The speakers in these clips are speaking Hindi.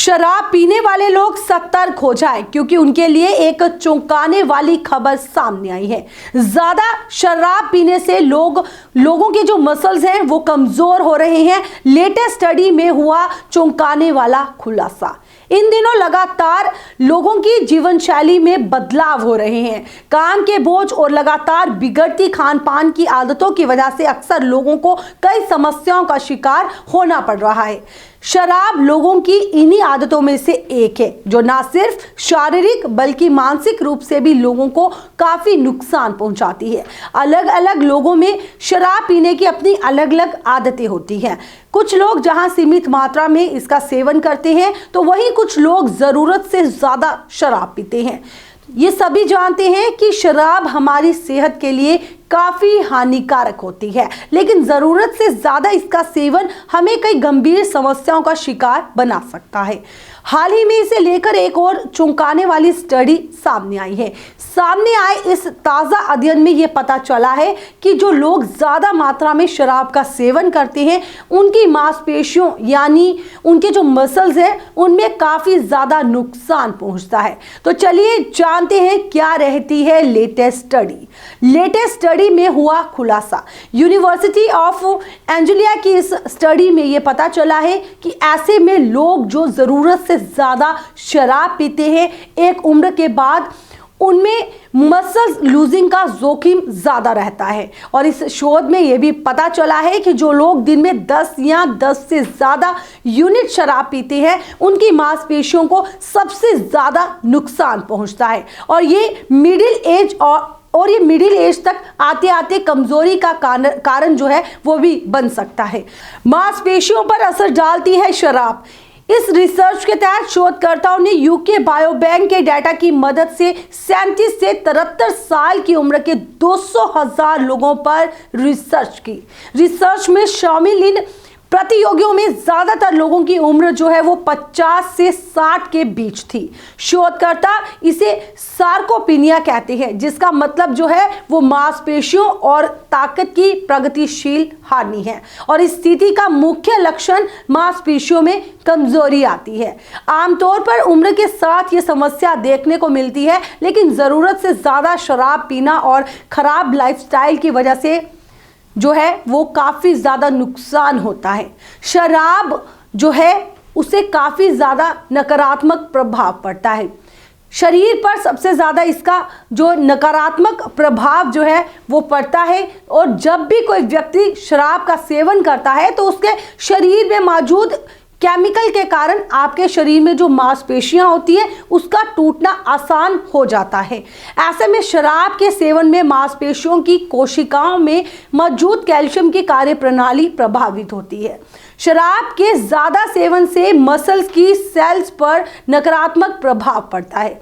शराब पीने वाले लोग सतर्क हो जाएं क्योंकि उनके लिए एक चौंकाने वाली खबर सामने आई है। ज्यादा शराब पीने से लोगों के जो मसल्स हैं वो कमजोर हो रहे हैं। लेटेस्ट स्टडी में हुआ चौंकाने वाला खुलासा। इन दिनों लगातार लोगों की जीवन शैली में बदलाव हो रहे हैं। काम के बोझ और लगातार बिगड़ती खान पान की आदतों की वजह से अक्सर लोगों को कई समस्याओं का शिकार होना पड़ रहा है। शराब लोगों की इन्हीं आदतों में से एक है जो ना सिर्फ शारीरिक बल्कि मानसिक रूप से भी लोगों को काफी नुकसान पहुंचाती है। अलग अलग लोगों में शराब पीने की अपनी अलग अलग आदतें होती हैं। कुछ लोग जहां सीमित मात्रा में इसका सेवन करते हैं तो वहीं कुछ लोग जरूरत से ज्यादा शराब पीते हैं। ये सभी जानते हैं कि शराब हमारी सेहत के लिए काफी हानिकारक होती है, लेकिन जरूरत से ज्यादा इसका सेवन हमें कई गंभीर समस्याओं का शिकार बना सकता है। हाल ही में इसे लेकर एक और चौंकाने वाली स्टडी सामने आई है। सामने आए इस ताजा अध्ययन में यह पता चला है कि जो लोग ज्यादा मात्रा में शराब का सेवन करते हैं उनकी मांसपेशियों यानी उनके जो मसल्स हैं उनमें काफी ज्यादा नुकसान पहुंचता है। तो चलिए जानते हैं क्या रहती है लेटेस्ट स्टडी में हुआ खुलासा। यूनिवर्सिटी ऑफ एंजुलिया की इस स्टडी में यह पता चला है कि ऐसे में लोग जो जरूरत से ज्यादा शराब पीते हैं एक उम्र के बाद उनमें मसल्स लूजिंग का जोखिम ज्यादा रहता है। और इस शोध में यह भी पता चला है कि जो लोग दिन में 10 या 10 से ज्यादा यूनिट शराब पीते हैं उनकी मांसपेशियों को सबसे ज्यादा नुकसान पहुंचता है और ये मिडिल एज तक आते आते कमजोरी का कारण जो है वो भी बन सकता है। मांसपेशियों पर असर डालती है शराब। इस रिसर्च के तहत शोधकर्ताओं ने यूके बायोबैंक के डाटा की मदद से 37 से 73 साल की उम्र के 200,000 लोगों पर रिसर्च की। रिसर्च में शामिल इन प्रतियोगियों में ज्यादातर लोगों की उम्र जो है वो 50 से 60 के बीच थी। शोधकर्ता इसे सार्कोपिनिया कहते हैं जिसका मतलब जो है वो मांसपेशियों और ताकत की प्रगतिशील हानि है और इस स्थिति का मुख्य लक्षण मांसपेशियों में कमजोरी आती है। आमतौर पर उम्र के साथ ये समस्या देखने को मिलती है, लेकिन जरूरत से ज्यादा शराब पीना और खराब लाइफस्टाइल की वजह से जो है वो काफ़ी ज़्यादा नुकसान होता है। शराब जो है उसे काफ़ी ज़्यादा नकारात्मक प्रभाव पड़ता है शरीर पर। सबसे ज़्यादा इसका जो नकारात्मक प्रभाव जो है वो पड़ता है और जब भी कोई व्यक्ति शराब का सेवन करता है तो उसके शरीर में मौजूद केमिकल के कारण आपके शरीर में जो मांसपेशियां होती है उसका टूटना आसान हो जाता है। ऐसे में शराब के सेवन में मांसपेशियों की कोशिकाओं में मौजूद कैल्शियम की कार्यप्रणाली प्रभावित होती है। शराब के ज्यादा सेवन से मसल्स की सेल्स पर नकारात्मक प्रभाव पड़ता है।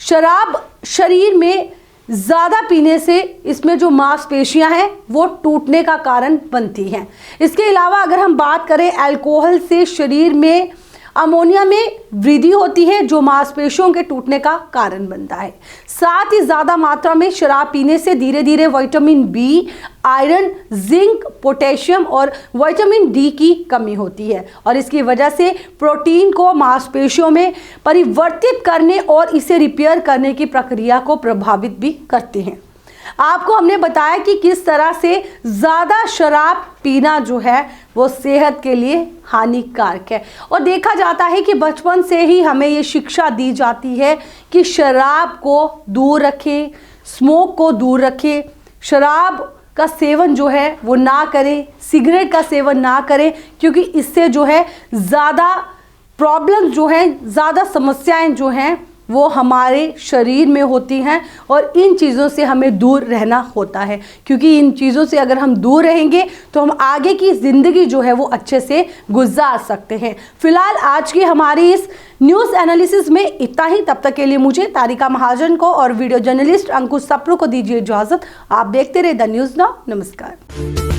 शराब शरीर में ज़्यादा पीने से इसमें जो मांसपेशियां हैं वो टूटने का कारण बनती हैं। इसके अलावा अगर हम बात करें अल्कोहल से शरीर में अमोनिया में वृद्धि होती है जो मांसपेशियों के टूटने का कारण बनता है। साथ ही ज़्यादा मात्रा में शराब पीने से धीरे धीरे vitamin B, iron, zinc, potassium और विटामिन डी की कमी होती है और इसकी वजह से प्रोटीन को मांसपेशियों में परिवर्तित करने और इसे रिपेयर करने की प्रक्रिया को प्रभावित भी करते हैं। आपको हमने बताया कि किस तरह से ज़्यादा शराब पीना जो है वो सेहत के लिए हानिकारक है और देखा जाता है कि बचपन से ही हमें ये शिक्षा दी जाती है कि शराब को दूर रखें, स्मोक को दूर रखें, शराब का सेवन जो है वो ना करें, सिगरेट का सेवन ना करें क्योंकि इससे जो है ज़्यादा प्रॉब्लम जो है, ज़्यादा समस्याएं जो हैं वो हमारे शरीर में होती हैं और इन चीज़ों से हमें दूर रहना होता है क्योंकि इन चीज़ों से अगर हम दूर रहेंगे तो हम आगे की ज़िंदगी जो है वो अच्छे से गुजार सकते हैं। फिलहाल आज की हमारी इस न्यूज़ एनालिसिस में इतना ही। तब तक के लिए मुझे तारिका महाजन को और वीडियो जर्नलिस्ट अंकुश सप्रू को दीजिए इजाज़त। आप देखते रहे द न्यूज़ नाउ। नमस्कार।